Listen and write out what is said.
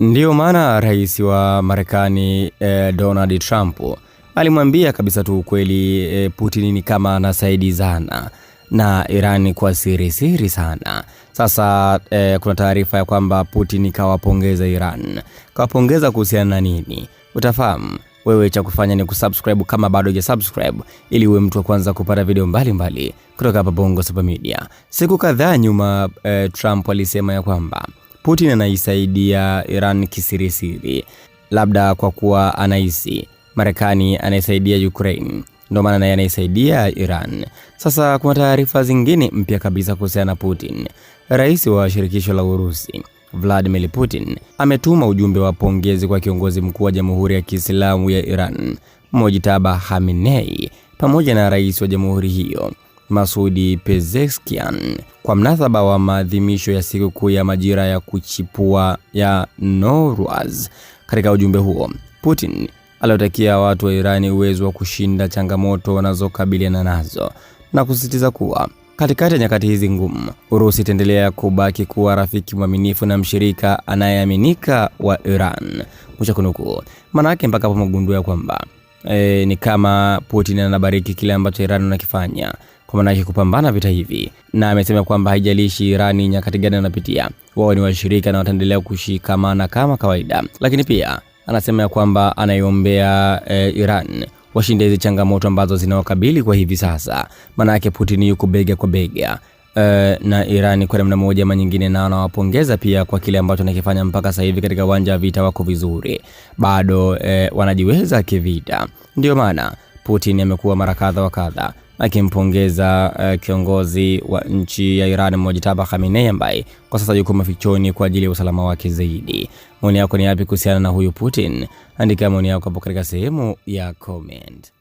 Ndiyo maana rais wa Marekani Donald Trump alimwambia kabisa tu ukweli Putin ni kama anasaidizana na Iran kwa siri sana. Sasa kuna taarifa ya kwamba Putin kawapongeza Iran. Kawapongeza kuhusiana na nini? Utafahamu. Wewe cha kufanya ni kusubscribe kama bado hujasubscribe ili uwe mtu wa kwanza kupata video mbalimbali kutoka hapa Bongo Super Media. Siku kadhaa nyuma Trump alisema ya kwamba Putin anaisaidia Iran kisirisiri, labda kwa kuwa anahisi Marekani anaisaidia Ukraine, ndio maana naye anaisaidia Iran. Sasa kuna taarifa zingine mpya kabisa kuhusiana na Putin. Rais wa shirikisho la Urusi Vladimir Putin ametuma ujumbe wa pongezi kwa kiongozi mkuu wa Jamhuri ya Kiislamu ya Iran Mojtaba Khamenei pamoja na rais wa jamhuri hiyo Masoud Pezeshkian kwa mnasaba wa maadhimisho ya siku kuu ya majira ya kuchipua ya Nowruz. Katika ujumbe huo, Putin aliotakia watu wa Irani uwezo wa kushinda changamoto wanazokabiliana nazo na kusisitiza kuwa katikati ya nyakati hizi ngumu, Urusi itaendelea kubaki kuwa rafiki mwaminifu na mshirika anayeaminika wa Iran. Mwisho kunukuu. Maana yake mpaka hapo mgundua kwamba ni kama Putin anabariki kile ambacho Iran anakifanya kwa maana yake kupambana vita hivi, na amesema kwamba haijalishi Iran nyakati gani anapitia, wao ni washirika na wataendelea kushikamana kama kawaida. Lakini pia anasema kwamba anaiombea Iran washinde hizo changamoto ambazo zinawakabili kwa hivi sasa. Maana yake Putin yuko bega kwa bega na Iran kwa namna moja ama nyingine, na anawapongeza pia kwa kile ambacho anakifanya mpaka sasa hivi katika uwanja wa vita. Wako vizuri, bado wanajiweza kivita. Ndio maana Putin amekuwa mara kadha wa kadha akimpongeza kiongozi wa nchi ya Iran Mojtaba Khamenei ambaye kwa sasa yuko mafichoni kwa ajili ya usalama wake zaidi. Maoni yako ni yapi kuhusiana na huyu Putin? Andika maoni yako hapo katika sehemu ya comment.